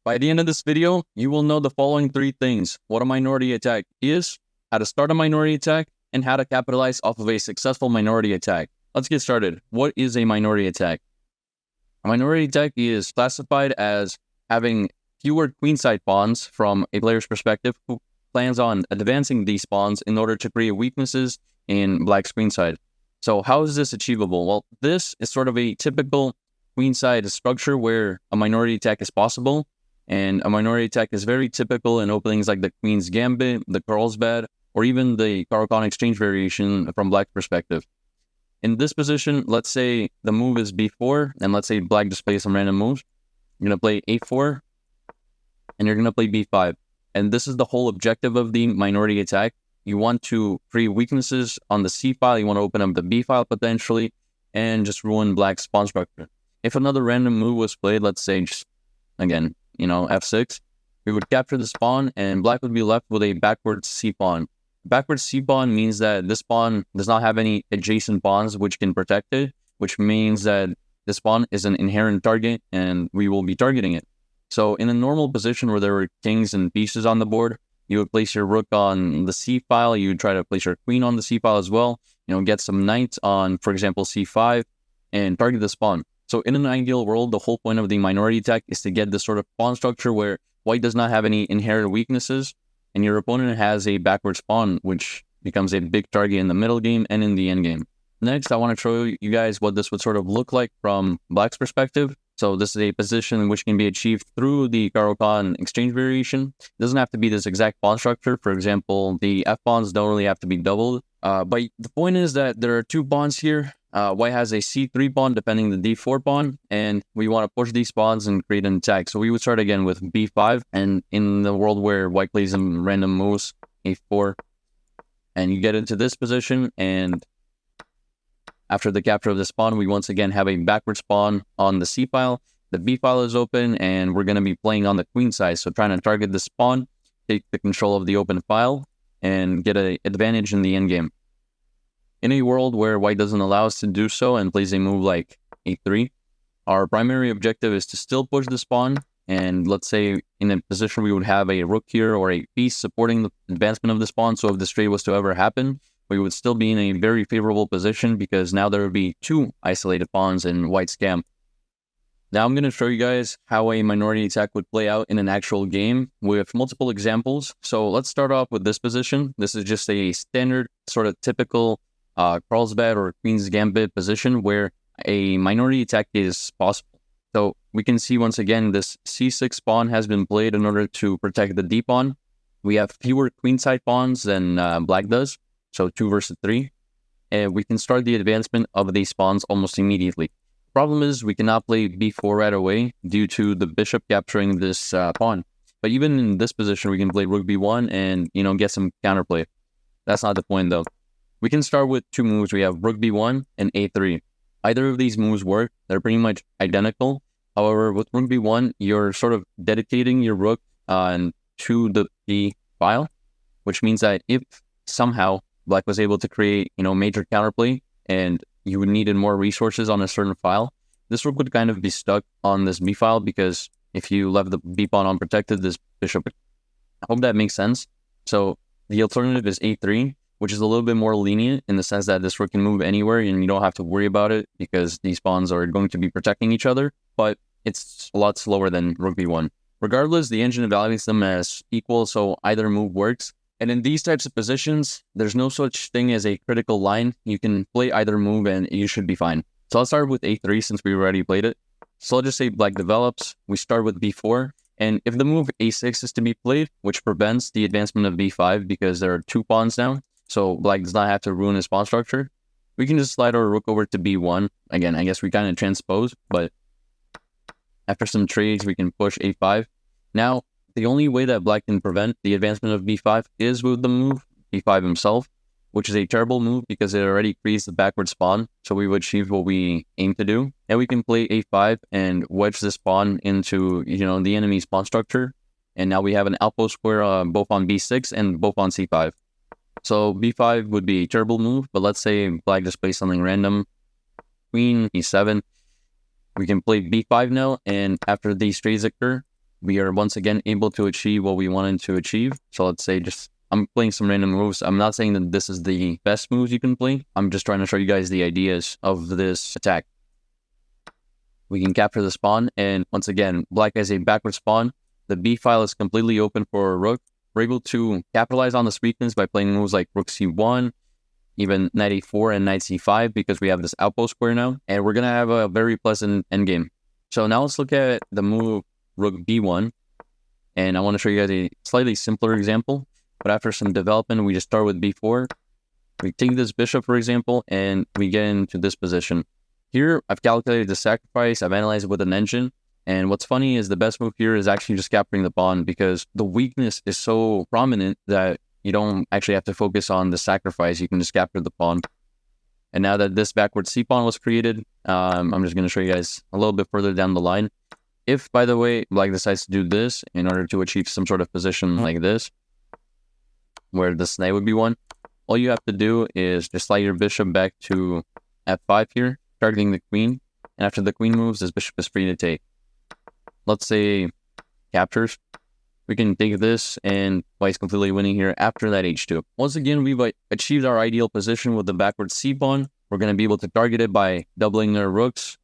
By the end of this video, you will know the following three things: what a minority attack is, how to start a minority attack, and how to capitalize off of a successful minority attack. Let's get started. What is a minority attack? A minority attack is classified as having fewer queenside pawns from a player's perspective who plans on advancing these pawns in order to create weaknesses in black's queenside. So how is this achievable? Well, this is sort of a typical queenside structure where a minority attack is possible. And a minority attack is very typical in openings like the Queen's Gambit, the Carlsbad, or even the Caro Kann exchange variation from black's perspective. In this position, let's say the move is b4, and let's say black displays some random moves. You're going to play a4, and you're going to play b5. And this is the whole objective of the minority attack. You want to create weaknesses on the c file, you want to open up the b file potentially, and just ruin black's pawn structure. If another random move was played, let's say just, again, f6, we would capture this pawn, and black would be left with a backwards c pawn. Backwards c pawn means that this pawn does not have any adjacent pawns which can protect it, which means that this pawn is an inherent target, and we will be targeting it. So in a normal position where there were kings and pieces on the board, you would place your rook on the c file, you would try to place your queen on the c file as well, get some knights on, for example, c5, and target this pawn. So in an ideal world, the whole point of the minority attack is to get this sort of pawn structure where white does not have any inherent weaknesses, and your opponent has a backwards pawn, which becomes a big target in the middle game and in the end game. Next, I want to show you guys what this would sort of look like from black's perspective. So this is a position which can be achieved through the Caro Kann exchange variation. It doesn't have to be this exact pawn structure. For example, the f-pawns don't really have to be doubled. But the point is that there are two pawns here. White has a c3 pawn defending the d4 pawn, and we want to push these pawns and create an attack. So we would start again with b5, and in the world where white plays some random moves, a4, and you get into this position, and after the capture of this pawn, we once again have a backwards pawn on the c file. The b file is open, and we're going to be playing on the queen side, so trying to target this pawn, take the control of the open file, and get an advantage in the endgame. In a world where white doesn't allow us to do so and plays a move like a3, our primary objective is to still push this pawn, and let's say in a position we would have a rook here or a piece supporting the advancement of this pawn, so if this trade was to ever happen, we would still be in a very favorable position because now there would be two isolated pawns in white's camp. Now I'm going to show you guys how a minority attack would play out in an actual game with multiple examples. So let's start off with this position. This is just a standard sort of typical Carlsbad or Queen's Gambit position where a minority attack is possible. So we can see once again this c6 pawn has been played in order to protect the d pawn. We have fewer queenside pawns than black does, so 2 versus 3, and we can start the advancement of these pawns almost immediately. Problem is we cannot play b4 right away due to the bishop capturing this pawn. But even in this position, we can play rook b1 and get some counterplay. That's not the point though. We can start with two moves. We have rook b1 and a3. Either of these moves work. They're pretty much identical. However, with rook b1, you're sort of dedicating your rook to the b file, which means that if somehow black was able to create, major counterplay and you would needed more resources on a certain file, this rook would kind of be stuck on this b file because if you left the b pawn unprotected, this bishop. I hope that makes sense. So the alternative is a3, which is a little bit more lenient in the sense that this rook can move anywhere and you don't have to worry about it because these pawns are going to be protecting each other, but it's a lot slower than rook b1. Regardless, the engine evaluates them as equal, so either move works. And in these types of positions, there's no such thing as a critical line. You can play either move and you should be fine. So I'll start with a3 since we already played it. So I'll just say black develops. We start with b4. And if the move a6 is to be played, which prevents the advancement of b5 because there are two pawns now, so black does not have to ruin his pawn structure, we can just slide our rook over to b1. Again, I guess we kind of transpose, but after some trades, we can push a5. Now, the only way that black can prevent the advancement of b5 is with the move b5 himself, which is a terrible move because it already creates the backward pawn, so we would achieve what we aim to do. And we can play a5 and wedge this pawn into, the enemy's pawn structure. And now we have an outpost square both on b6 and both on c5. So b5 would be a terrible move, but let's say black just plays something random. Queen e7. We can play b5 now, and after these trades occur, we are once again able to achieve what we wanted to achieve. So let's say I'm playing some random moves. I'm not saying that this is the best moves you can play. I'm just trying to show you guys the ideas of this attack. We can capture the spawn, and once again, black has a backward spawn. The B file is completely open for a rook. We're able to capitalize on this weakness by playing moves like rook c1, even knight a4 and knight c5 because we have this outpost square now, and we're going to have a very pleasant endgame. So now let's look at the move rook b1, and I want to show you guys a slightly simpler example, but after some development, we just start with b4. We take this bishop, for example, and we get into this position. Here, I've calculated the sacrifice, I've analyzed it with an engine, and what's funny is the best move here is actually just capturing the pawn because the weakness is so prominent that you don't actually have to focus on the sacrifice, you can just capture the pawn. And now that this backward c-pawn was created, I'm just going to show you guys a little bit further down the line. If, by the way, black decides to do this in order to achieve some sort of position like this, where this knight would be one, all you have to do is just slide your bishop back to f5 here, targeting the queen, and after the queen moves, this bishop is free to take. Let's say captures. We can take this, and white's completely winning here after that h2. Once again, we've achieved our ideal position with the backward c-pawn. We're going to be able to target it by doubling our rooks,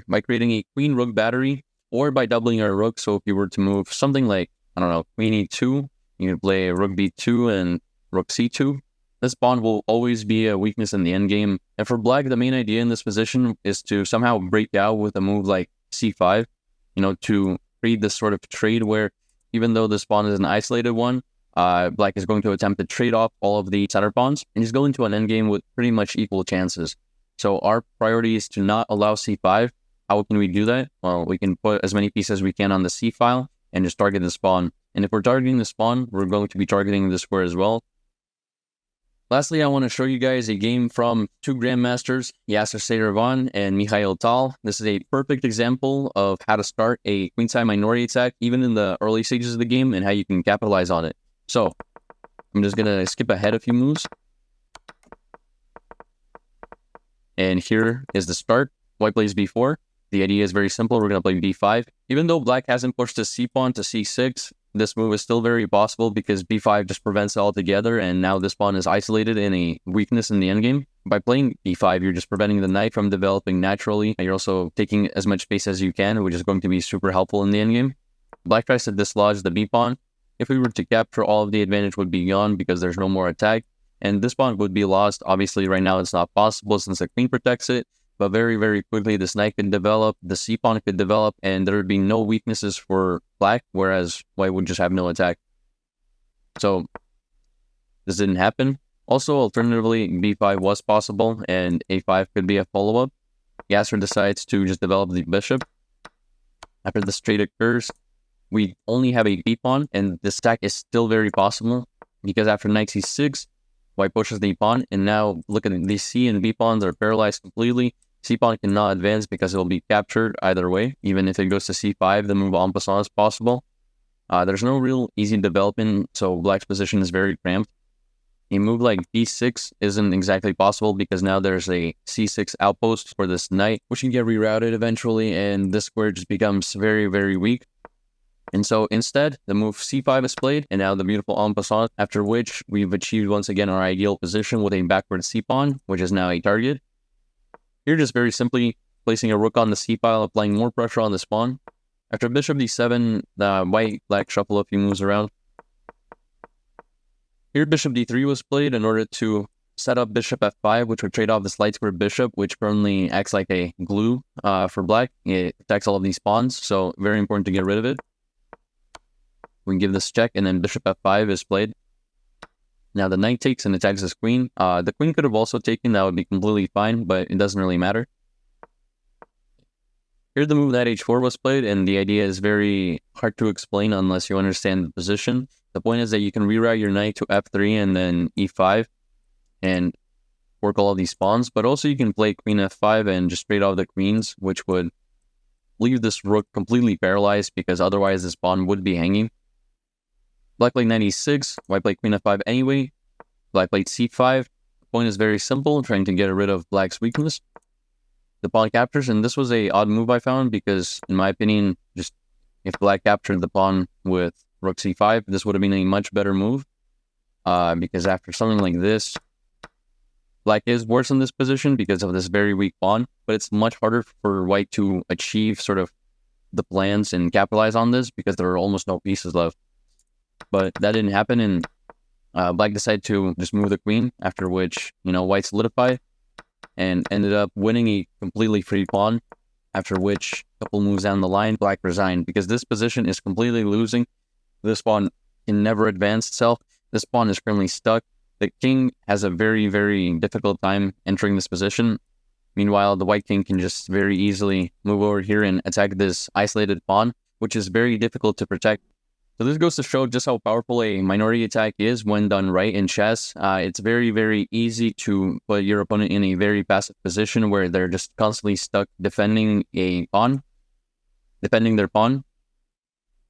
by creating a queen-rook battery, or by doubling our rook. So if you were to move something like, I don't know, queen e2, you can play rook b2 and rook c2. This pawn will always be a weakness in the endgame. And for black, the main idea in this position is to somehow break out with a move like c5, to create this sort of trade where even though this pawn is an isolated one, black is going to attempt to trade off all of the center pawns, and he's going to an endgame with pretty much equal chances. So our priority is to not allow c5. How can we do that? Well, we can put as many pieces as we can on the c file and just target the pawn. And if we're targeting the pawn, we're going to be targeting the square as well. Lastly, I want to show you guys a game from two grandmasters, Yasser Seydervan and Mikhail Tal. This is a perfect example of how to start a queenside minority attack, even in the early stages of the game, and how you can capitalize on it. So, I'm just going to skip ahead a few moves. And here is the start. White plays b4. The idea is very simple. We're going to play b5. Even though black hasn't pushed the c-pawn to c6, this move is still very possible because b5 just prevents it altogether, and now this pawn is isolated in a weakness in the endgame. By playing b5, you're just preventing the knight from developing naturally, and you're also taking as much space as you can, which is going to be super helpful in the endgame. Black tries to dislodge the b-pawn. If we were to capture, all of the advantage would be gone because there's no more attack, and this pawn would be lost. Obviously, right now it's not possible since the queen protects it, but very, very quickly this knight could develop, the c-pawn could develop, and there would be no weaknesses for black, whereas white would just have no attack. So this didn't happen. Also, alternatively, b5 was possible, and a5 could be a follow-up. Yasser decides to just develop the bishop. After this trade occurs, we only have a b-pawn, and this attack is still very possible, because after knight c6, white pushes the pawn, and now look at these c and b pawns are paralyzed completely. C-pawn cannot advance because it will be captured either way. Even if it goes to c5, the move en passant is possible. There's no real easy development, so black's position is very cramped. A move like b6 isn't exactly possible because now there's a c6 outpost for this knight, which can get rerouted eventually, and this square just becomes very, very weak. And so instead, the move c5 is played, and now the beautiful en passant, after which we've achieved once again our ideal position with a backward c-pawn, which is now a target. Here, just very simply placing a rook on the c-file, applying more pressure on this pawn. After bishop d7, the white-black shuffle a few moves around. Here, bishop d3 was played in order to set up bishop f5, which would trade off this light square bishop, which currently acts like a glue for black. It protects all of these pawns, so very important to get rid of it. We can give this check, and then bishop f5 is played. Now the knight takes and attacks his queen. The queen could have also taken, that would be completely fine, but it doesn't really matter. Here the move knight h4 was played, and the idea is very hard to explain unless you understand the position. The point is that you can reroute your knight to f3 and then e5 and work all of these pawns, but also you can play queen f5 and just trade off the queens, which would leave this rook completely paralyzed because otherwise this pawn would be hanging. Black played knight e6, white played queen f5 anyway. Black played c5. The point is very simple, trying to get rid of black's weakness. The pawn captures, and this was a odd move I found because, in my opinion, just if black captured the pawn with rook c5, this would have been a much better move, because after something like this, black is worse in this position because of this very weak pawn, but it's much harder for white to achieve sort of the plans and capitalize on this because there are almost no pieces left. But that didn't happen, and black decided to just move the queen, after which, white solidified and ended up winning a completely free pawn, after which, a couple moves down the line, black resigned because this position is completely losing. This pawn can never advance itself. This pawn is currently stuck. The king has a very, very difficult time entering this position. Meanwhile, the white king can just very easily move over here and attack this isolated pawn, which is very difficult to protect. So this goes to show just how powerful a minority attack is when done right in chess. It's very, very easy to put your opponent in a very passive position where they're just constantly stuck defending their pawn.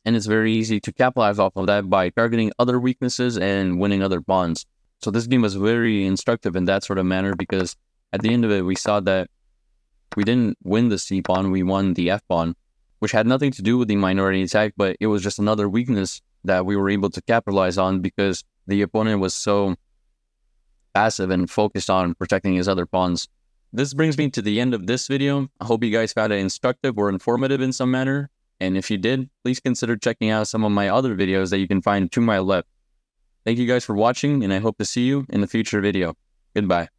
And it's very easy to capitalize off of that by targeting other weaknesses and winning other pawns. So this game was very instructive in that sort of manner, because at the end of it, we saw that we didn't win the c pawn, we won the f pawn, which had nothing to do with the minority attack, but it was just another weakness that we were able to capitalize on because the opponent was so passive and focused on protecting his other pawns. This brings me to the end of this video. I hope you guys found it instructive or informative in some manner. And if you did, please consider checking out some of my other videos that you can find to my left. Thank you guys for watching, and I hope to see you in a future video. Goodbye.